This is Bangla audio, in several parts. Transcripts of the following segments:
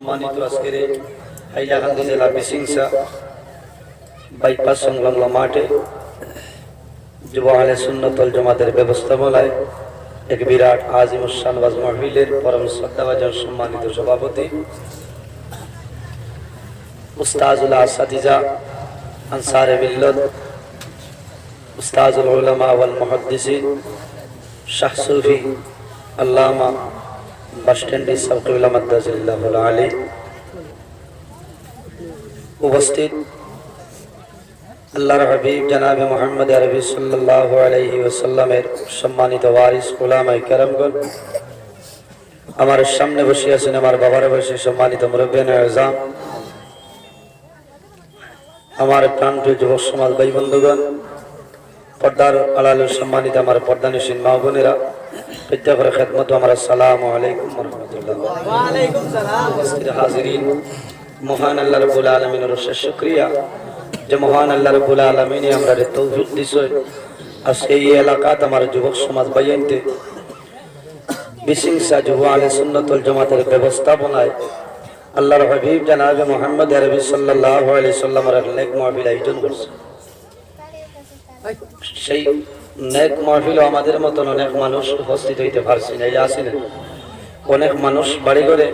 সম্মানিত আজকের হাইলাকান্দি জেলা বিশিংসা বাইপাস সংলগ্ন মাঠে যুব আহলে সুন্নাত ওয়াল জামাতের ব্যবস্থাপনায় এক বিরাট আজিমুশান ওয়াজ মাহফিলের পরম শ্রদ্ধাভাজন সম্মানিত সভাপতি উস্তাজুল আসাতিজা আনসারে মিল্লাত উস্তাজুল উলামা ওয়াল মুহাদ্দিসিন শাহ সুফি আল্লামা বাসস্ট্যান্ডি সাউকুল্লাহ মাদ্দাজিল্লাহুল আলী উপস্থিত আল্লাহর হাবিব জনাবে মুহাম্মদ আরবি সাল্লাল্লাহু আলাইহি ওয়াসাল্লামের সম্মানিত ওয়ারিস উলামায়ে কেরামগণ, আমার সামনে বসে আছেন আমার বাবার বয়সী সম্মানিত মুরব্বিয়ানে আযম, আমার প্রাণপ্রিয় যুবক সমাজ ভাই বন্ধুগণ, পর্দার আড়ালে সম্মানিত আমার পর্দানশীল মা বোনেরা, প্রত্যেকের খেদমত আমার আসসালামু আলাইকুম ওয়া রাহমাতুল্লাহ। ওয়া আলাইকুম সালাম। হাজিরিন, মহান আল্লাহ রাব্বুল আলামিনের অশেষ শুকরিয়া যে মহান আল্লাহ রাব্বুল আলামিন আমাদের তৌফিক দিয়েছে আজকে এই এলাকাতে আমার যুবক সমাজ বাইনতে বিশিংসা যুব আহলে সুন্নাত ওয়াল জামাতের ব্যবস্থাপনায় আল্লাহর হাবিব জনাবে মুহাম্মদ আরবি সাল্লাল্লাহু আলাইহি সাল্লামের নেক মাহফিল আয়োজন করছে। সেই নেক মাহফিলে আমাদের মতন অনেক মানুষ উপস্থিত হইতে পারছে না, এই আসেন অনেক মানুষ বাড়ি ঘরে,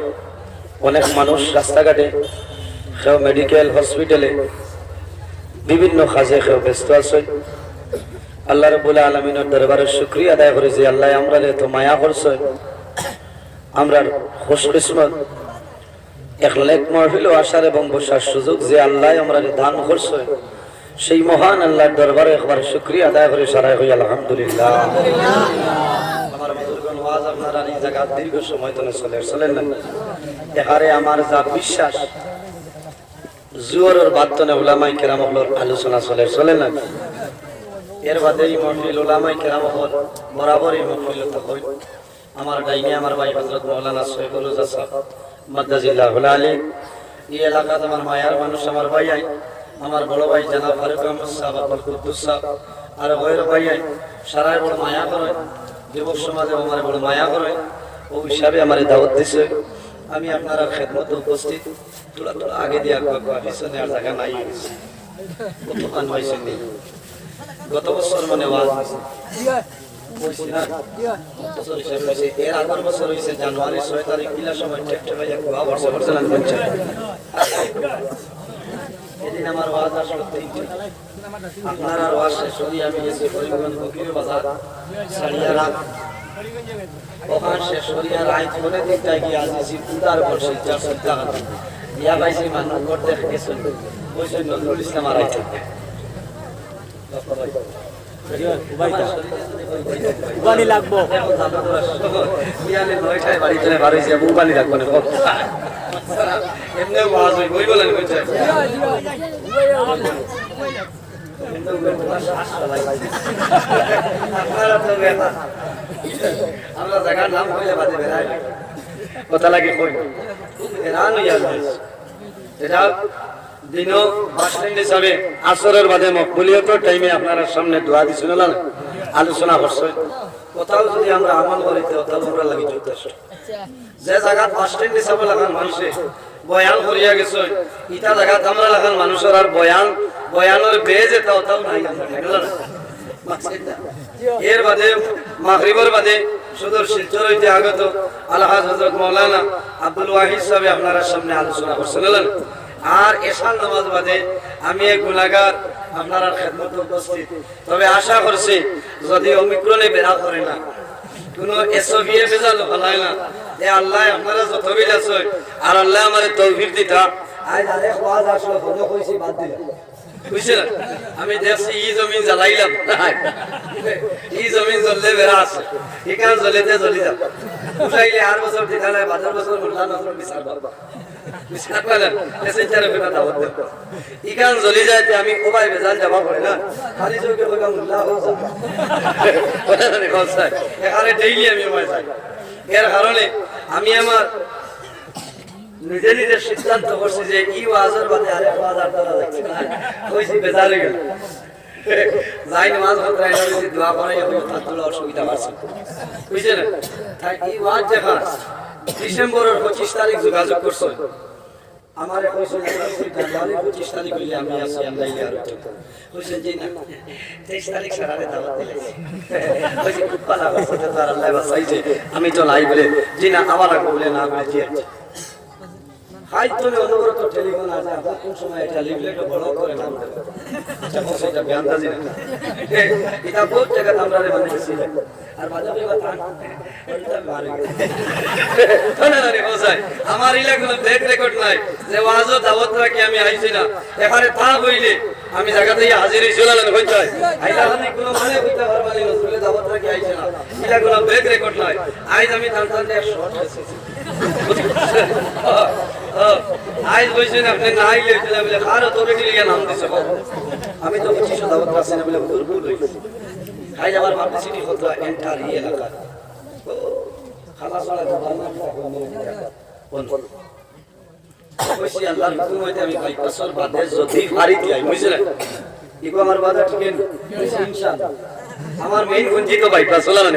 অনেক মানুষ রাস্তাঘাটে, কেউ মেডিকেল হসপিটালে বিভিন্ন কাজে কেউ ব্যস্ত আছে। আল্লাহ রাব্বুল আলামিনের দরবারে শুকরিয়া আদায় করি যে আল্লাহ আমরা এত মায়া করছে, আমরা খুশকিসমত এক নেক মাহফিলে আসার এবং বসার সুযোগ যে আল্লাহ আমরা দান করছে, সেই মহান আল্লাহর দরবারে একবার শুকরিয়া আদায় করে সারাই হই আলহামদুলিল্লাহ। আমার বুজুর্গগণ, ওয়াজ আপনারা এই জায়গা দীর্ঘ সময় ধরে চলেন না, এখানে আমার যা বিশ্বাস জুয়ারের বাদতনে উলামায়ে কেরাম হলোর আলোচনা চলেন না, এর বাদে এই মাহফিল উলামায়ে কেরাম হল বরাবরই মাহফিল হয়। আমার ডাইনে আমার ভাই হযরত মাওলানা সৈয়দুল হুজা সাহেব মাদ্দাজিল্লাহুল আলী, এই এলাকাতে আমার মায়ার মানুষ আমার ভাই আই, আমার বড় ভাই জনাব ফারুক আহমদ সাহেব, আব্দুল কুদ্দুস সাহেব আর গয়র ভাই আই, সারাই বড় মায়া করে যুবক সমাজে আমার বড় মায়া করে, ও হিসাবে আমার দাওয়াত দিছে। আমি আপনারা খেদমত উপস্থিত, তোলা আগে দিয়া পিছনে আর জায়গা নাই, কত কান হয়েছে গত বছর মানে ওয়াজ এর আগের বছর হয়েছে জানুয়ারি 6 তারিখ কিলা সময় এদিন আমার ওয়াজ আসলো আপনার আর ওয়াজ শেষ হয়ে আমি গেছি করিমগঞ্জ ফকির বাজার সারিয়ারা, ওখান শেষ হইয়া রাইত করে দিকটা গিয়ে আসছি উদার বসে ইয়া পাইছি মানুষ করতে গেছে ওই নজরুল ইসলাম আর আইছে উবানি লাগবো ইয়ালে 9টায় বাড়ি চলে বাড়ি যাব উবানি লাগবো না এমনি ওয়াজ হই বলেন কইছে আপনারা তো বেটা আমরা জায়গার নাম কইলে বাদে বেরাই কথা লাগে কই এরান হইয়া যায় এটা দিনো বাস স্ট্যান্ডে যাবে আসরের বাদে মকবুলিয়তের টাইমে আপনারা সামনে দোয়া দিছেন না আলোচনা করছে, কোথাও যদি আমরা আমল করিতে ওটা আমরা লাগি যথেষ্ট। যে জায়গা বাস স্ট্যান্ডে যাব লাগান মানুষে বয়ান করিয়া গেছে, ইটা জায়গা আমরা লাগান মানুষের আর বয়ানের বেজ এটা ওটাও নাই, এর বাদে মাগরিবের বাদে সুদূর শিলচর হইতে আগত আলহাজ হযরত মাওলানা আব্দুল ওয়াহিদ সাহেব আপনারা সামনে আলোচনা করছিলেন। আর এশার নামাজ বাদে আমি এক গুনাহগার আপনারা খেদমত উপস্থিত, তবে আশা করছি যদি ওমিক্রনে বেরা করে না, কোন এসওভিএ বেজাল হলাই না, এ আল্লাহ আপনারা যত বিল আছে আর আল্লাহ আমারে তৌফিক দিতা আজ আরেক ওয়াজ আসলো বন্ধ কইছি বাদ দিলাম, বুঝছেন? আমি দেখছি এই জমিন জ্বালাইলাম, এই জমিন জ্বললে বেড়া আছে, এখানে জ্বলেতে জ্বলি যাব, উঠাইলে আর বছর দেখা নাই, 12 বছর মোল্লা নজরুল বিচার বাবা বিচার পালেন মেসেঞ্জারে ফেরা দাওয়াত দেব, এখানে জ্বলি যাইতে আমি ওবাই বেজাল যাবা পড়ে না, খালি চোখে কইবা মোল্লা হও যাব কথা জানি কথা, এখানে ডেইলি আমি ওবাই যাই। এর কারণে আমি আমার নিজে নিজে সিদ্ধান্ত করছি যে এই ওয়াজের বাদে আরেক ওয়াজ আর করা যাচ্ছে না, কইছি বেজার হয়ে গেল যাই নামাজ পড়তে যদি দোয়া করে আমি তার অসুবিধা আছে, বুঝছেন? তাই এই ওয়াজ দেখা ডিসেম্বরের 25 তারিখ যোগাযোগ করছো আমার কইছেন জানুয়ারি 25 তারিখ হইলে আমি আসি আমরা ইয়ার কইছেন যে না 23 তারিখ সারারে দাওয়াত দিলেছি কইছে খুব ভালো কথা তো আল্লাহ বাঁচাইছে আমি তো নাই বলে জি না আবার বলে না বলে জি হাই তুমি অনুরোধ টেলিফোন আছে আপনার কোন সময় এটা লিফলেট বড় করে নাম দেবে আচ্ছা বসে এটা বেআন্দাজি না এটা বহুত জায়গা আমরা বানাইছি আর বাজারে কথা ওইটা মারে না রে বসাই আমার ইলাকার ব্রেক রেকর্ড নাই যে ওয়াজও দাওয়াত রাখি আমি আইছি না এখানে তা হইলে আমি জায়গাতে হাজির হইছিলাম কই যায় আইলা মানে কোনো মানে কইতে পারবানি নজরুলে দাওয়াত রাখি আইছি না ইলাকার ব্রেক রেকর্ড নাই আইজ আমি টানটান দিয়ে শর্ট হইছি আইজ বইছেন আপনি না আইলে বলে আরো তোরে কি লিয়া নাম দিছে আমি তো কিছু দাওয়াত রাখছি না বলে ভুল হইছে খাই যাবার পাবলিসিটি হতো এন্টার এই এলাকা খালাস ওয়ালা গভর্নমেন্ট কোন কইছি আল্লাহর হুকুম হইতে আমি কই বছর বাদে যদি ফারি দিই বুঝছেন ইগো আমার বাদা ঠিক আছে ইনশাআল্লাহ আমার মেইন গুঞ্জি তো বাইপাস হলো না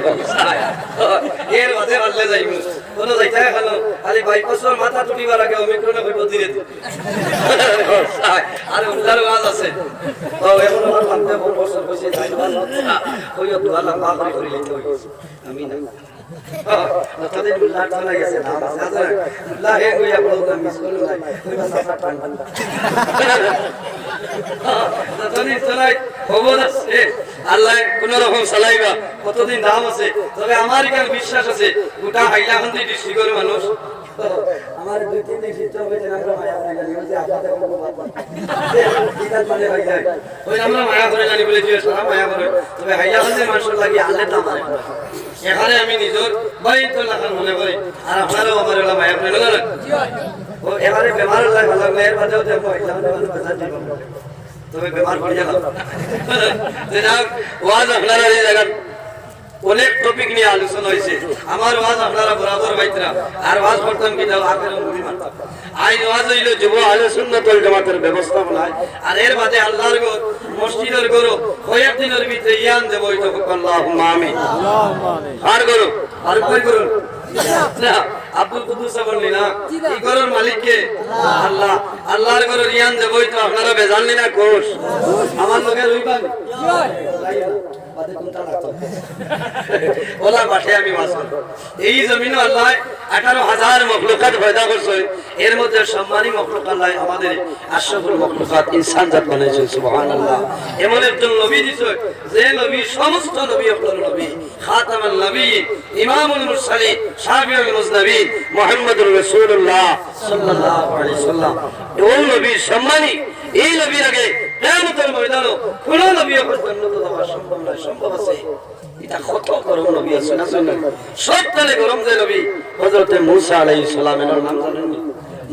এর বাদে বললে যাইমু কোন যাইতা খালো খালি বাইপাসের মাথা টুটিবার আগে ওমিক্রনে কইব দিরে আরে উল্লার ওয়াজ আছে ও এখন আমার মানতে বড় বছর কইছে যাইবা না কইও দোয়া লম্বা করে করে লইতে হইছে আমি না তাদের উল্লাহ চলে গেছে নাম আছে উল্লাহ হে কইয়া বলতো মিস করলো না কইবা সাফা টান ততনি চলাই খবর আছে আল্লাহ কোন রকম চালাইবা কতদিন দাম আছে তবে আমার এখানে বিশ্বাস আছে গোটা হাইলাকান্দি ডিস্ট্রিক্টের মানুষ আমার দুই তিন দিন চিত্র হয়েছে আমরা মায়া করে জানি যে আপনাদের কোনো বাবা কিতাব মানে হই যায় ওই আমরা মায়া করে জানি বলে যে সারা মায়া করে তবে হাইলাকান্দি মানুষের লাগি আলে দাম মানে এখানে আমি নিজের বাইত লাখান মনে করি আর আপনারাও আমার ওলা মায়া করে না ও এবারে বেমার লাগে ভালো মেয়ের বাদেও দেখো হাইলাকান্দি মানুষ বাজার দিব তবে বেমার পড়ে গেল জনাব ওয়াজ আপনারা এই জায়গা অনেক টপিক নিয়ে আলোচনা হয়েছে আমার ওয়াজ আপনারা বরাবর বাইতরা আর ওয়াজ করতাম কি দাও আখের মুড়ি মারতাম আই ওয়াজ হইলো যুব আহলে সুন্নাত ওয়াল জামাতের ব্যবস্থাপনায় আর এর বাদে আল্লাহর ঘর মসজিদের ঘর কয়েক দিনের ভিতরে ইয়ান দেব হইতো আল্লাহুম্মা আমিন আল্লাহুম্মা আমিন আর ঘর আর কই ঘর না আব্দুল কুদ্দুস বললি না এই ঘরের মালিক কে আল্লাহ আল্লাহর ঘর ইয়ান দেব হইতো আপনারা বেজানলি না কোষ আমার লগে রইবান বাদে কোনটা লাগতো ওলা বাসে আমি বাস করব এই জমিনে আল্লাহ 18000 মাখলুকাত পয়দা করছে এর মধ্যে সম্মানী মাখলুক আল্লাহ আমাদের আশরাফুল মাখলুকাত ইনসান জাত বানাইছে সুবহানাল্লাহ এমন একজন নবী দিছে যে নবী সমস্ত নবী আপনার নবী খাতামুন নবিয়্যিন ইমামুল মুরসালিন শাফিউল মুজনবিন মুহাম্মদুর রাসূলুল্লাহ সাল্লাল্লাহু আলাইহি সাল্লাম ওই নবী সম্মানী এই নবীর আগে কিয়ামতের ময়দানে কোন নবী পর্যন্ত যাওয়া সম্ভব নয় সম্ভব আছে এটা কত গরম নবী আছে না শুনুন সবচেয়ে গরম যে নবী হযরত মূসা আলাইহিস সালামের নাম জানেন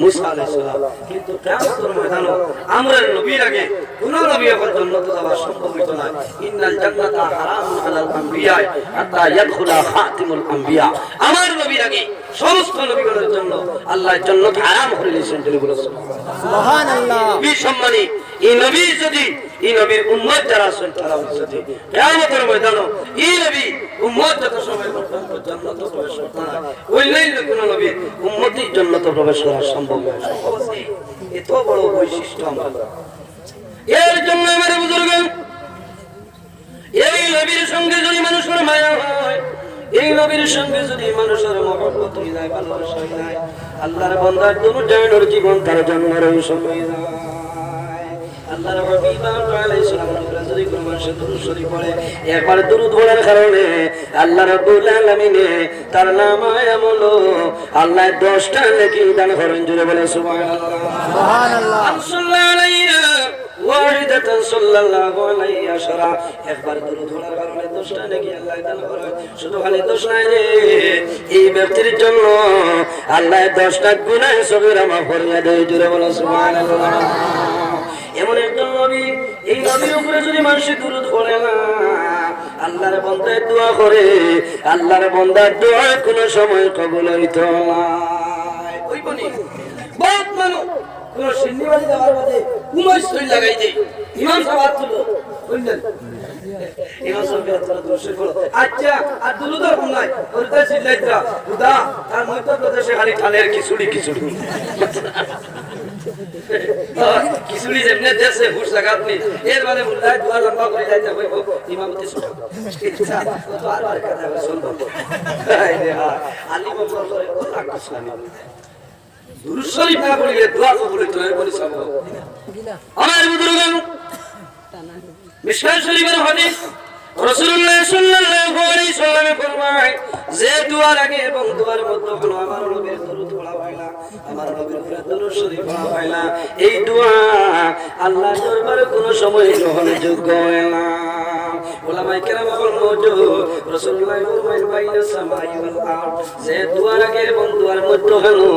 মূসা আলাইহিস সালাম কিন্তু কিয়ামতের ময়দানে আমরা নবীর আগে কোন নবী পর্যন্ত যাওয়া সম্ভব হইতো না ইন্নাল জান্নাতা হারামুন আলাল আম্বিয়া হাত্তা ইয়াদখুলা খাতিমুল আম্বিয়া আমার নবীর আগে সমস্ত নবীগণের জন্য আল্লাহ জান্নাত হারাম করে দিয়েছেন বলে সুবহানাল্লাহ কি সম্মানী এই নবী যদি এই নবীর উম্মত যারা আছেন তারা যদি কিয়ামতের ময়দানে এই নবী উম্মত যত সময় পর্যন্ত জান্নাতে প্রবেশ করতে না ওই নাই কোন নবী উম্মতের জান্নাতে প্রবেশ করা সম্ভব নয় এত বড় বৈশিষ্ট্য আমরা এর জন্য আমার বুজুর্গ এই নবীর সঙ্গে যদি মানুষের মায়া হয় এই নবীর সঙ্গে যদি মানুষের মহব্বত হয়ে যায় ভালোবাসা হয়ে যায় আল্লাহর বান্দার দুনিয়ার জীবন তার জন্য রহস্য হয়ে যায় আল্লাহর হাবিব আলাইহিস সালাম যদি কোন মানুষ দুরূদ শরীফ পড়ে একবার দুরূদ পড়ার কারণে আল্লাহ রাব্বুল আলামিন তার নামায় আমল আল্লাহ 10টা নেকি দান করেন জুড়ে বলে সুবহানাল্লাহ সুবহানাল্লাহ সাল্লাল্লাহু আলাইহি ওয়াহিদাতান সাল্লাল্লাহু আলাইহি আশরা একবার দুরূদ পড়ার কারণে 10টা নেকি আল্লাহ দান করেন শুধু খালি 10 নাই রে এই ব্যক্তির জন্য আল্লাহ 10টা গুনাহ সগীরা মাফ করে দেয় জুড়ে বলে সুবহানাল্লাহ এমন একজন নবী এই নবীর উপরে যদি মানুষ দুরূদ পড়ে না আল্লাহর বান্দার দোয়া করে আল্লাহর বান্দার দোয়া কোন সময় কবুল হইতো না ওই বনি বহুত মানুষ কোন সিন্নিবাড়ি দেওয়ার মধ্যে 19 লাগাই দেয় ইমাম সাহেব তুলো বুঝলেন ইমাম সাহেব আপনারা দর্শক বলো আচ্ছা আর দুলুদর হুমলাই ওরটা সিলাইতরা খুদা তার মধ্য প্রদেশে খালি ঠালের খিচুড়ি খিচুড়ি যেমনে দেশে হুশ লাগাতনি এর মানে মুল্লায় দুয়া লম্বা করে যাইতে হইব ইমামতি ছোট তো আর কথা শুনবো আলী বাবা করে কথা কইছানি দুরূদ শরীফ না পড়লে দোয়া কবুল হইতো না বলি সব আমার বুজুর্গগণ মিশকাত শরীফের হাদিস রাসূলুল্লাহ সাল্লাল্লাহু আলাইহি সাল্লামে ফরমায় যে দুয়ার আগে এবং দুয়ার মধ্যে হলো আমার নবীর দরুদ পড়া হয় না আমার নবীর উপরে দরুদ শরীফ পড়া হয় না এই দোয়া আল্লাহর দরবারে কোনো সময় গ্রহণযোগ্য হয় না উলামায়ে কেরাম বলেন মওজুদ রাসূলুল্লাহ ফরমায় বাইনা সামাই ওয়াল আরদ যে দুয়ার আগে এবং দুয়ার মধ্যে হলো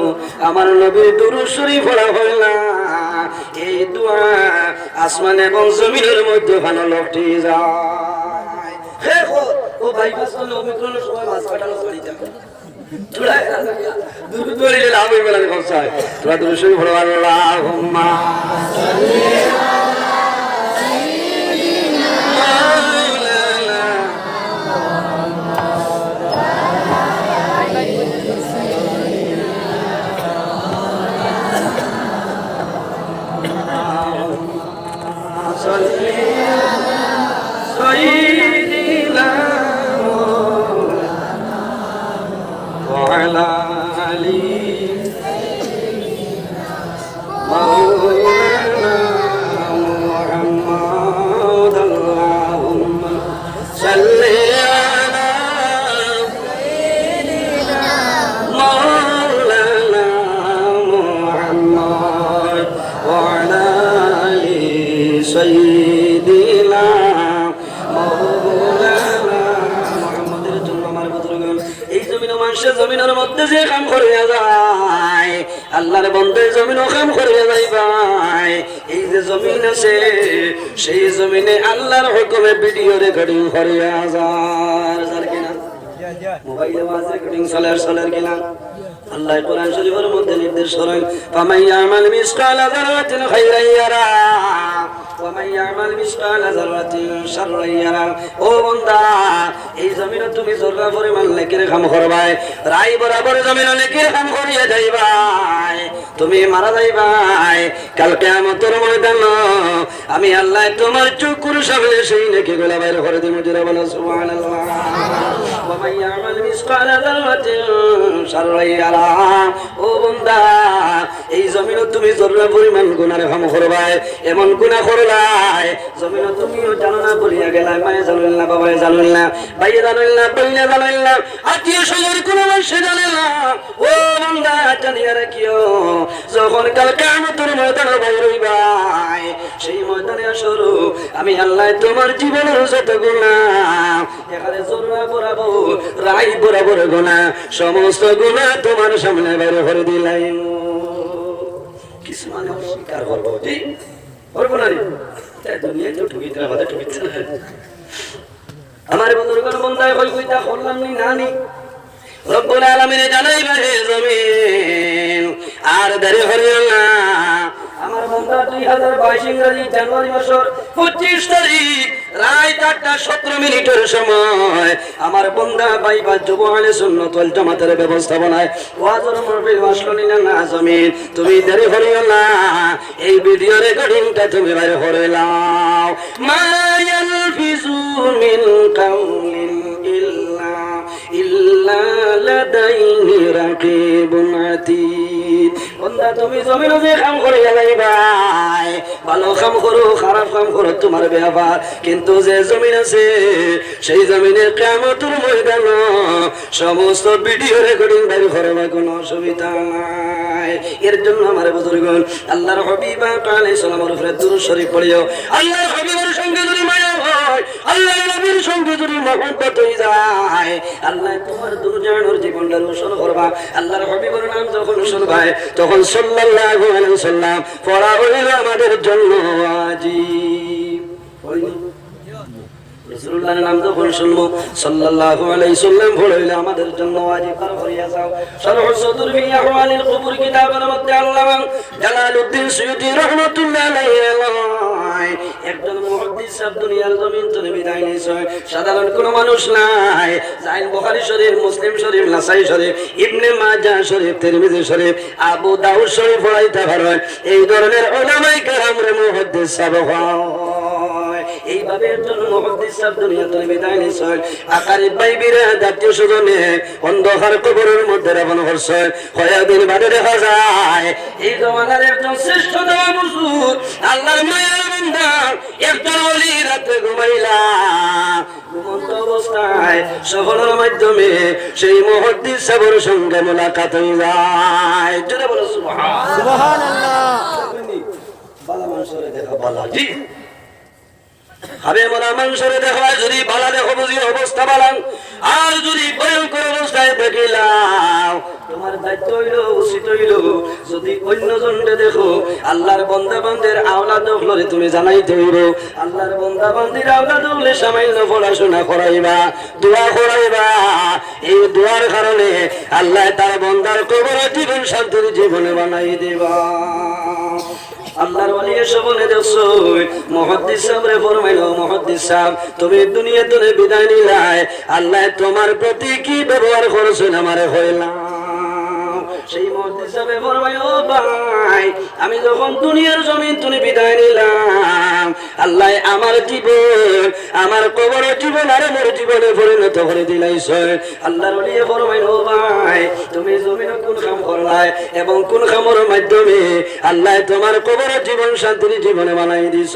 আমার নবীর দরুদ শরীফ পড়া হয় না এই দোয়া আসমান এবং জমিনের মধ্যে ভালো লটে যায় হে ও ভাই বাসন ওমিক্রনের সময় মাছ কাটানো চলিতে তোরা দুরুদ পড়লে লাভ হইবে না খরচায় তোরা দরুদ শরীফ পড়ো আল্লাহুম্মা সাল্লি জমিনের মধ্যে যে কাম করিয়া যায় আল্লাহর বন্দে জমিনও কাম করিয়া যাই ভাই এই যে জমিন আছে সেই জমিনে আল্লাহর হুকুমে ভিডিও রেকর্ডিং করিয়া যায় কিনা মোবাইলে ওয়াজ রেকর্ডিং চলার কিনা আল্লাহ কোরআন শরীফের মধ্যে নির্দেশ করেন ফামাইয়ামাল মিসকালা যারাতিন খাইরান ইয়ারা ওয়ামান ইয়ামাল মিসকালা যারাতিন শাররান ইয়ারা ও বান্দা এই জমিনে তুমি যতটা পরিমাণ নেকির কাম করবাই রাই বরাবর জমিনে নেকির কাম করিয়া যাইবাই তুমি মারা যাইবাই কাল কিয়ামতের ময়দান আমি আল্লাহ তোমার চক্ষুর সামনে সেই নেকিগুলো বাইর করে দিব জোরে বলো সুবহানাল্লাহ ওয়ামান ইয়ামাল মিসকালা যারাতিন শাররান ইয়ারা ও বান্দা এই জমিনে তুমি যতটা পরিমাণ গুনাহ কাম করবাই এমন গুনাহ করলাই জমিনে তুমিও জানো না বলিয়া গেলাই মায়ে জানেন না বাবাই জানেন না ভাইয়ে জানেন না বইনে জানেন না আত্মীয় স্বজনের কোনো মানুষ জানে না ও বান্দা জানিয়া রাখিও যখন কাল কিয়ামতের ময়দানে বাইর হইবাই সেই ময়দানে আসরো আমি আল্লাহ তোমার জীবনের যত গুনাহ এখানে জোরা বরাবর রাই বরাবর গুনাহ সমস্ত গুনাহ তোমার সামনে বাইর করে দিলাম কিছু মানে অস্বীকার করবো জি করবো না রে তাই দুনিয়া তো ঠুকিতে আমাদের ঠুকিতে আমার বুজুর্গের বন্দায় কইতা করলাম নি নানি রব্বুল আলামিন জানাইবা হে জমিন আর দেরি করিও না আমার বন্দা 2022 ইংরেজি জানুয়ারি মাসের 25 তারিখ রাত 8:17 সময় আমার বন্দা বাইবা যুব আহলে সুন্নাত ওয়াল জামাতের ব্যবস্থাপনায় ওয়াজের মাহফিল আসলো না জমিন তুমি দেরি করিও না এই ভিডিও রেকর্ডিংটা তুমি বাইরে করে নাও মা ইয়ালফিজু মিন কাউলিন ইল্লা লাদাইহি রাকিবুন আতীদ বন্দা তুমি জমিনে যে কাম করে যাইবাই ভালো কাম করো খারাপ কাম করো তোমার ব্যাপার কিন্তু যে জমিন আছে সেই জমিনে কিয়ামতের ময়দানে সমস্ত ভিডিও রেকর্ডিং বাইর করবে কোনো অসুবিধা নাই এর জন্য আমার বুজুর্গগণ আল্লাহর হাবিব আলাইহিস সালামের উপরে দুরূদ শরীফ পড়িও আল্লাহর হাবিবের সঙ্গে যদি মায়া হয় আল্লাহর নবীর সঙ্গে যদি মহব্বত হয়ে যায় আল্লাহ তোমার দুনিয়ার জীবনটা রোশন করবা আল্লাহর হাবিবের নাম যখন শুনবাই তখন সাল্লাল্লাহু আলাইহি ওয়াসাল্লাম পড়া হইল আমাদের জন্য ওয়াজিব রাসূলুল্লাহর নাম যখন শুনবো সাল্লাল্লাহু আলাইহি ওয়াসাল্লাম পড়াইলে আমাদের জন্য ওয়াজিব কর করিয়া যাও শারহু সাদর ফি আহওয়ালিল কুবুর কিতাবের মধ্যে আল্লামা জালালউদ্দিন সুয়ুতী রাহমাতুল্লাহি আলাইহি নাই। একজন মুহাদ্দিস সাহেব দুনিয়ার জমিন থেকে বিদায় নিয়েছে। সাধারণ কোনো মানুষ নাই। যাই বুখারী শরীফ, মুসলিম শরীফ, নাসাই শরীফ, ইবনে মাজাহ শরীফ, তিরমিজি শরীফ, আবু দাউদ শরীফ পড়াইতে পারে। এই ধরনের উলামায়ে কেরামরে মুহাদ্দিস সাহেব হয়। এইভাবে একজন মুহাদ্দিস সাহেব দুনিয়া থেকে বিদায় নিয়েছে। আকারিব ভাই বিরাদ আত্মীয় স্বজনে অন্ধকার কবরের মধ্যে রাখনো করছে। কয়েকদিন বাদে দেখা যায় এই জমানার একজন শ্রেষ্ঠ দেওয়া হুজুর আল্লাহর মায়ের বান্দা একজন ওলি রাতে ঘুমাইলা ঘুমন্ত অবস্থায় সফলের মাধ্যমে সেই মুহাদ্দিস সাহেবের সঙ্গে মোলাকাত হয়ে যায়। জোরে বলো সুবহানাল্লাহ। বালা মানুষের দেখা বালা জি হবে মোলা মানুষের দেখা যদি বালা দেখো বুঝি অবস্থা বালান, আর যদি ভয়ঙ্কর অবস্থায় দেখিলাম তোমার দায়িত্ব হইল, উচিত হইল যদি অন্যজনকে দেখো আল্লাহর বান্দা বান্দির আওলাদ হলে তুমি জানাইতে হইব। আল্লাহর বান্দা বান্দির আওলাদ হলে সামান্য পড়াশোনা করাইবা, দোয়া করাইবা। এই দোয়ার কারণে আল্লাহ তার বান্দার কবর জীবন শান্তির জীবনে বানাই দিবা। আল্লাহর ওলি এসে বলে দেখছো মুহাদ্দিস সাহেবরে ফরমাইলো, মুহাদ্দিস সাহেব তুমি দুনিয়া থেকে বিদায় নিলাই, আল্লাহ তোমার প্রতি কি ব্যবহার করেছেন আমারে হইলাম। সেই মুহাদ্দিস সাহেব ফরমাইলো, ভাই আমি যখন দুনিয়ার জমিন থেকে বিদায় নিলাম আল্লাহ আমার জীবন, আমার কবর জীবন আর মোর জীবনে পরিণত করে দিলাইছে। আল্লাহর ওলি ফরমাইলো, ভাই তুমি জমিনে কোন কাম করলাই এবং কোন কামের মাধ্যমে আল্লাহ তোমার কবর জীবন শান্তির জীবনে বানাই দিছ।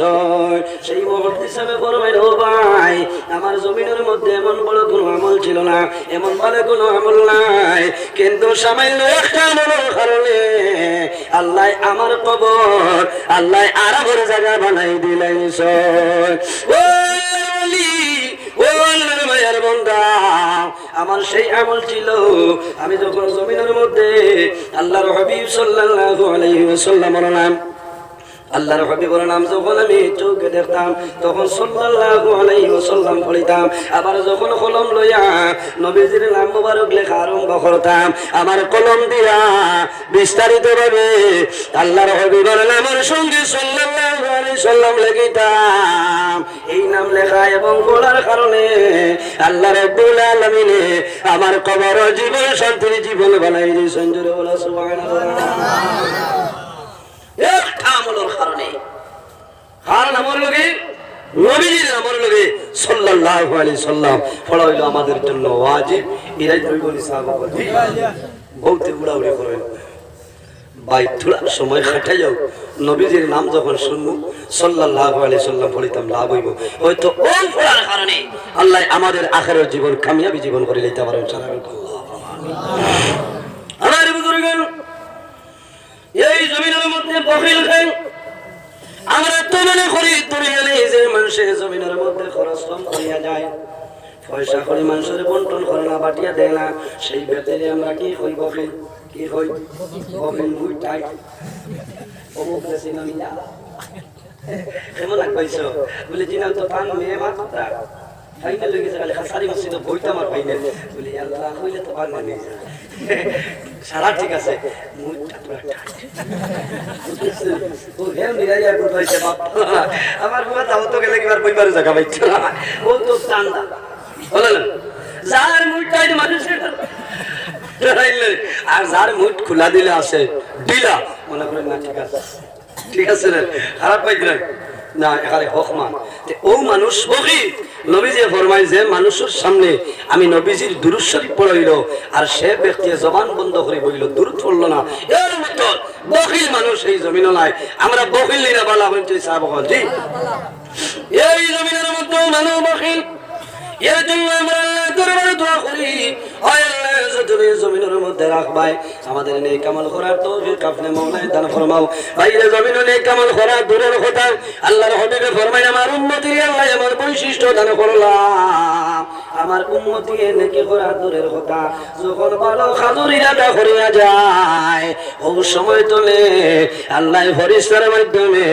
সেই মুহাদ্দিস সাহেব ফরমাইলো, ভাই আমার জমিনের মধ্যে এমন বড় কোনো আমল ছিল না, এমন ভালো কোনো আমল নাই, কিন্তু সামান্য একটা আমলের কারণে আল্লাহ আমার কবর আল্লাহ আরামের জায়গা বানাই দিলাইছ। ও ওলি, ও আল্লাহর মায়ের বান্দা, আমার সেই আমল ছিল আমি যখন জমিনের মধ্যে আল্লাহর হাবিব সাল্লাল্লাহু আলাইহি ওয়াসাল্লামের নাম, আল্লাহর হাবিবের নাম যখন আমি চোখে দেখতাম তখন সাল্লাল্লাহু আলাইহি ওয়াসাল্লাম পড়িতাম। আবার যখন কলম লইয়া নবীজির নাম মোবারক লেখা আরম্ভ করতাম, আমার কলম দিয়া বিস্তারিত ভাবে আল্লাহর হাবিবের নামের সঙ্গে সাল্লাল্লাহু আলাইহি ওয়াসাল্লাম লিখিতাম। এই নাম লেখা এবং পড়ার কারণে আল্লাহ রাব্বুল আলামিন আমার কবর জীবন শান্তির জীবন বানাই দিয়েছেন। জোরে বলো সুবহানাল্লাহ। একটা আমলের কারণে, কারণ আমার লোকে নবীজির আমার লোকে সাল্লাল্লাহু আলাইহি সাল্লাম পড়া হইল আমাদের জন্য ওয়াজিব। এরাই দুইগুণ সাহাবা বলি বহুতে উড়াউড়ি করেন, ভাই থোড়া সময় খাটাই যাও, নবীজির নাম যখন শুনবো সাল্লাল্লাহু আলাইহি সাল্লাম পড়িতাম লাভ হইব। হয়তো ওই পড়ার কারণে আল্লাহ আমাদের আখিরাতের জীবন কামিয়াবি জীবন করে লইতে পারেন। আমার বুজুর্গগণ, এই জমিনের মধ্যে বখিল খান আমরা তো মনে করি দুনিয়া নেই যে মানুষের জমিনের মধ্যে খরচ কম করিয়া যায়, পয়সা করে মানুষের বন্টন করে না, বাটিয়া দেয় না। সেই ভেতরে আমরা কি হই বখিল, কি হই বখিল মুই টাই অমুক দেশে নামিয়া কেমন পাইছো বলে জিনা তো পান মেয়ে মাত্রা ফাইনাল হয়ে গেছে, খালি খাসারি মসজিদে বইটা আমার ফাইনাল বলি আল্লাহ হইলে তো পান নিয়ে সারা ঠিক আছে আমার বাবা তাও তো গেলে কিবার বইবার জায়গা পাইছ না, ও তো চান্দা বলেন যার মুঠটাই মানুষের আর যার মুঠ খোলা দিলে আছে দিলা মনে করেন না ঠিক আছে, ঠিক আছে না খারাপ পাইছিলেন না এখানে হকমান ও মানুষ বকি। নবীজি ফরমায় যে মানুষের সামনে আমি নবীজির দুরূদ শরীফ পড়াইল আর সে ব্যক্তি জবান বন্ধ করে বইল দুরূদ পড়ল না, এর মতো বখিল মানুষ এই জমিন নাই। আমরা বখিল নিরা বলা হচ্ছে সাহাবগণ জি, এই জমিনের মধ্যে মানুষ বখিল। এর জন্য আমরা আল্লাহর দরবারে দোয়া করি, ওই আল্লাহ যতদিন জমিনের মধ্যে রাখবাই আমাদের নেক আমল করার তৌফিক আপনি মওলাই দান ফরমাও। বাইরে জমিনে নেক আমল করা দূরের কথা, আল্লাহর হাবিবে ফরমায় আমার উম্মতি আল্লাহ আমার বৈশিষ্ট্য দান করলাম, আমার উম্মতি নেকি করা দূরের কথা, যখন ভালো খাদুর ইরাদা করিয়া যায় ও সময় তোলে আল্লাহ ফেরেশতার মাধ্যমে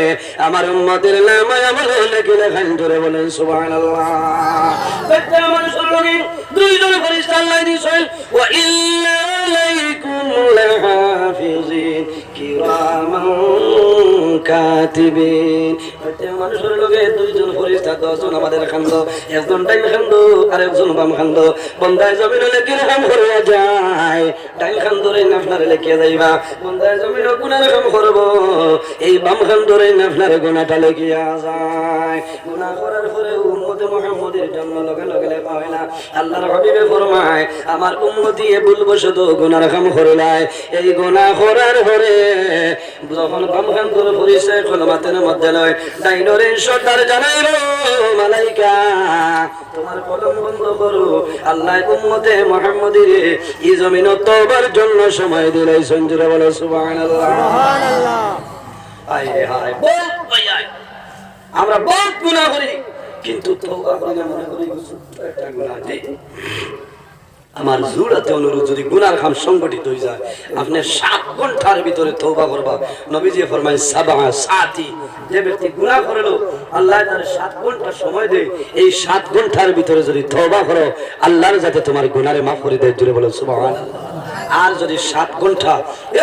আমার উম্মতের নামে আমল নেকি লেখেন। জোরে বলেন সুবহানাল্লাহ। দুইজন ফেরেশতা আল্লাহ দিয়েছেন ওয়া ইন্না আলাইকুম লাহাফিজিন কিরামান কাতিবিন প্রত্যেক মানুষের লগে দুইজন ফেরেশতা 10 জন আমাদের খান্দ একজন ডাইন খান্দ আর একজন বাম খান্দ বন্দায় জমিন লেখির কাম করে যায় ডাইন খান্দরে আপনারে লেখিয়া যাইবা বন্দায় জমিন গুনার কাম করব এই বাম খান্দরে আপনারে গুনাহটা লেখিয়া যায় গুনাহ করার পরে উম্মতে মুহাম্মদের জন্য লগে লগে লেখা হয় না আল্লাহর হাবিবে ফরমায় আমার উম্মতি ভুলবশত গুনার কাম করলাই এই গুনাহ করার পরে যখন বাম খান্দরে পরিচয় কলমাতের মধ্যে লয় ডাইনরে সর্দার জানাইলো মালাইকা তোমার কলম বন্ধ করো আল্লাহ উম্মতে মুহাম্মদের এই জমিন তওবার জন্য সময় দিলাই সঞ্জুরে বলো সুবহানাল্লাহ সুবহানাল্লাহ আয় হায় বল ভাই আয় আমরা বহুত গুনাহ করি কিন্তু তওবা করি না মনে করি একটা গুনাহ নেই আমার জুড়াতে অনুরোধ যদি গুনার কাম সংগঠিত হয়ে যায় আপনি 7 ঘন্টার ভিতরে তওবা করবা নবীজি ফরমায় সাবা সাতি যে ব্যক্তি গুনাহ করলো আল্লাহ তার 7 ঘন্টা সময় দেয় এই 7 ঘন্টার ভিতরে যদি তওবা করো আল্লাহর যাতে তোমার গুনারে maaf করে দেয় জুড়ে বলো সুবহানাল্লাহ আর যদি 7 ঘন্টা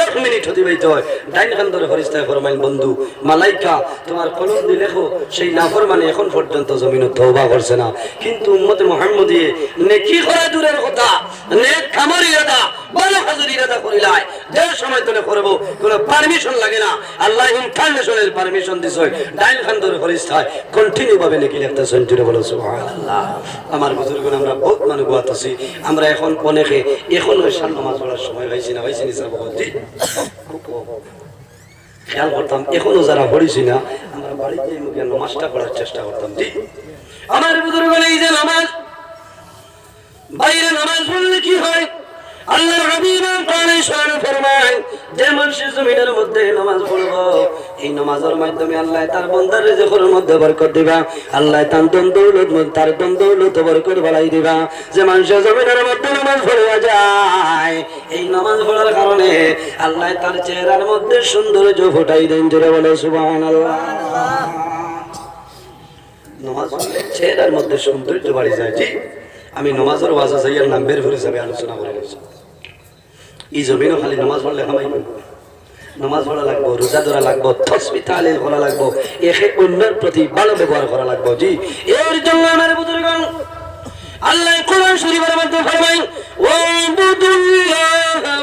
1 মিনিট হতে বাইতে হয় ডাইন কান ধরে ফেরেশতা ফরমাইল বন্ধু মালাইকা তোমার কলম দিয়ে লেখো সেই নাফরমানি এখন পর্যন্ত জমিনে তওবা করছে না কিন্তু উম্মতে মুহাম্মদী নেকি করা দূরের কথা নেক কামের ইরাদা ভালো কাজের ইরাদা করিলাই যে সময় তোলে করব কোনো পারমিশন লাগে না আল্লাহ ইন্টারন্যাশনাল পারমিশন দিছে ডাইন কান ধরে ফেরেশতা কন্টিনিউ ভাবে নেকি লিখতেছেন জুড়ে বলো সুবহানাল্লাহ আমার বুজুর্গগণ আমরা বহুত মানুষ আছি আমরা এখন অনেকে এখন ওই শান নামাজ পড়ার সময় হয়েছে না হয়েছে নিসা বলছি খেয়াল করতাম এখনো যারা পড়িছি না আমরা বাড়িতে মুখে নামাজটা পড়ার চেষ্টা করতাম জি আমার বুজুর্গগণ এই যে নামাজ বাইরে নামাজ পড়লে কি হয় আল্লাহর হাবিব কোরআনে শরীফ ফরমায় যে মানুষ জমিনের মধ্যে নামাজ পড়বে এই নামাজের মাধ্যমে আল্লাহ তার বান্দার রিজিকের মধ্যে বরকত দিবা আল্লাহ তার ধন দৌলত তার ধন দৌলত বরকত বাড়াই দিবা যে মানুষ জমিনের মধ্যে নামাজ পড়ে যায় এই নামাজ পড়ার কারণে আল্লাহ তার চেহারার মধ্যে সৌন্দর্য ফুটাই দেন জোরে বলো সুবহানাল্লাহ নামাজ পড়লে চেহারার মধ্যে সৌন্দর্য বাড়ি যায় জি আমি নামাজের ওয়াজা যাইয়ার নাম বের করে যাবে আলোচনা করে গেছি এই জমিনও খালি নামাজ পড়লে হামাই নামাজ পড়া লাগবো রোজা ধরা লাগবো তাসবিহ তাহলিল করা লাগবো একে অন্যের প্রতি ভালো ব্যবহার করা লাগবো জি এর জন্য আমার বুজুর্গগণ আল্লাহ কোরআন শরীফের মধ্যে ফরমায় ওয়াবুদুল্লাহ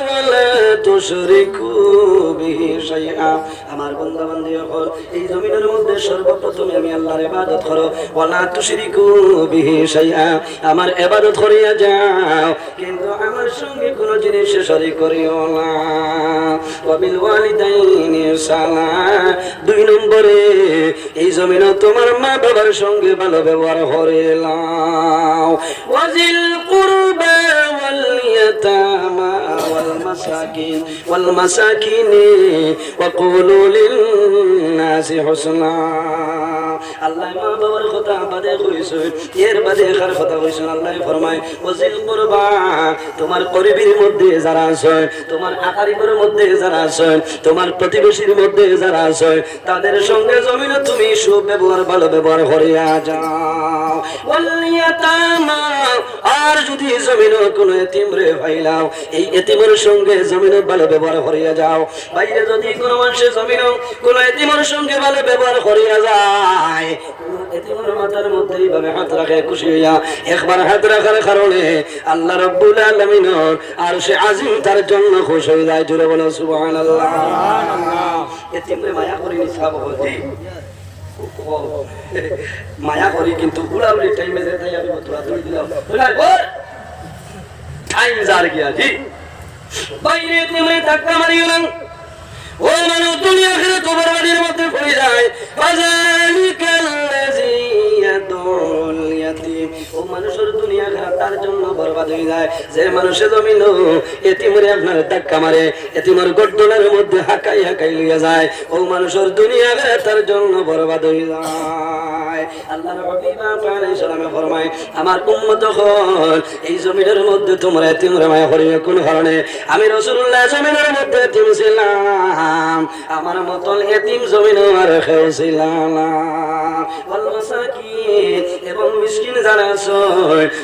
ওয়া লা তুশরিকু বিহি শাইআ আমার বান্দা বান্দীগণ এই জমিনের মধ্যে সর্বপ্রথম আমি আল্লাহর ইবাদত করো ওয়া লা তুশরিকু বিহি শাইআ আমার ইবাদত করিয়া যাও কিন্তু আমার সঙ্গে কোনো জিনিস শরীক করিও না ওয়া বিল ওয়ালিদাইনি ইহসানা 2 নম্বরে এই জমিনে তোমার মা বাবার সঙ্গে ভালো ব্যবহার করিলাও ওয়াজিল কুরবা ওয়াল ইয়াতামা ওয়াল মাসাকিন ওয়া কুলু লিন নাসি হুসনা আল্লাহ মা বাবার কথা বাদে কইছে এর বাদে কার কথা কইছে আল্লাহ ফরমায় ওয়াজিল কুরবা তোমার করিবের মধ্যে যারা আছে তোমার আকারিবের মধ্যে যারা আছে তোমার প্রতিবেশীর মধ্যে যারা আছে তাদের সঙ্গে জমিনে তুমি সুব্যবহার ভালো ব্যবহার করিয়া যাও ওয়াল ইয়াতামা আর যদি জমিনে কোনো এতিম রে ভাইলাও এই এতিমের সঙ্গে জমিনে ভালো ব্যবহার করিয়া যাও বাইরে যদি কোনো মানুষের জমিনে কোনো এতিমের সঙ্গে ভালো ব্যবহার করিয়া যায় এতিমের মাথার মধ্যে এইভাবে হাত রাখে খুশি হইয়া একবার হাত রাখার কারণে আল্লাহ রাব্বুল আলামিন আর সে আজিম তার জন্য খুশি হয়ে যায় জোরে বলো সুবহানাল্লাহ সুবহানাল্লাহ এতিমরে মায়া করি নিছাব হতি মায়া করি কিন্তু উড়াউড়ি টাইমে যেতে আমি তোরা তুই দিলাম টাইম যার গিয়া জি বাইরে তুমি ধাক্কা মারিও না ও মানুষ দুনিয়া আখিরাত তোমার বাড়ির মধ্যে পড়ে যায় ফাযালিকাল্লাযী ইয়াদুল ইয়াতীম ও মানুষের দুনিয়া আখিরাত তার জন্য বরবাদ হয়ে যায় যে মানুষের জমিন এতিমরে আপনার ধাক্কা মারে এতিমের গর্দনের মধ্যে হাকাই হাকাই লইয়া যায় ও মানুষের দুনিয়া আখিরাত তার জন্য বরবাদ হয়ে যায় আল্লাহর হাবিব আলাইহিস সালাম ফরমায় আমার উম্মত হল এই জমিনের মধ্যে তোমরা এতিমরে মায়া করিও কোন কারণে আমি রাসূলুল্লাহ জমিনের মধ্যে এতিম ছিলাম আমার মতন এতিম জমিনে আর কেউ ছিল না ওয়াল মাসাকিন এবং মিসকিন যারা আছে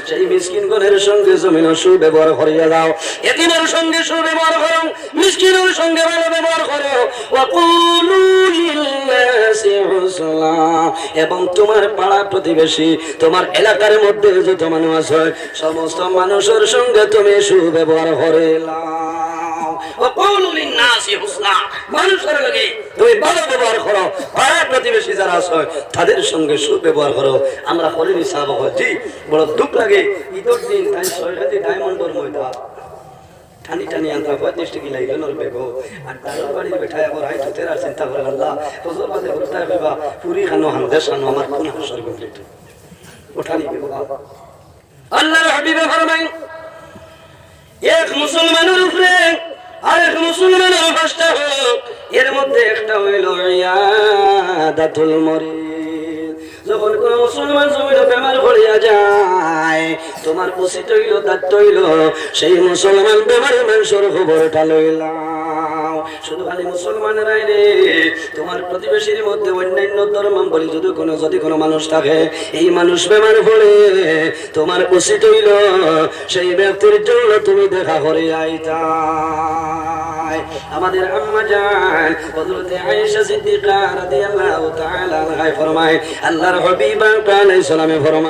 সেই মিসকিনগণের সঙ্গে জমিনে সুব্যবহার করিয়া দাও এতিমের সঙ্গে সুব্যবহার করো মিসকিনের সঙ্গে ভালো ব্যবহার করো ওয়া কুলু লিন নাসি হুসনা এবং তোমার পাড়া প্রতিবেশী তোমার এলাকার মধ্যে যত মানুষ আছে সমস্ত মানুষের সঙ্গে তুমি সুব্যবহার করে নাও ওয়াকুলু লিন-নাসি হুসনা মানুষের লগে তুমি ভালো ব্যবহার করো পাড়া প্রতিবেশী যারা আছে তাদের সঙ্গে সুব্যবহার করো আমরা হলিনি সাহাবা জি বড় দুঃখ লাগে ঈদের দিন তাই 6 কেজি ডায়মন্ডের ময়দা টানি টানি আনতে 35 টাকা লাগলো নর বেগো আর তার বাড়ি বেঠায় আবার আই তো তেরা চিন্তা করে আল্লাহ হুজুর বাদে বলতে কইবা পুরি খানো হামদে শানো আমার কোন হাসর কমপ্লিট ওঠানি বেগো আল্লাহর হাবিবে ফরমায় এক মুসলমানের উপরে আরেক মুসলমানের কষ্ট হোক এর মধ্যে একটা হইল ইয়াদাতুল মরিদ যখন কোন মুসলমান জমিনে বেমার পড়িয়া যায় তোমার উচিত হইল দায়িত্ব হইল সেই মুসলমান বেমারি মানুষের খবরটা লইলাম শুধু খালি মুসলমানের আইনে তোমার প্রতিবেশীর মধ্যে অন্যান্য ধর্মাবলী যদি কোনো মানুষ থাকে এই মানুষ বেমার পড়ে তোমার উচিত হইল সেই ব্যক্তির জন্য তুমি দেখা করে আইতা আমাদের আম্মা জান হযরত আয়েশা সিদ্দিকা রাদিয়াল্লাহু তাআলা আনহা ফরমায় আল্লাহর হাবিব আলাইহিস সালামে ফরমায়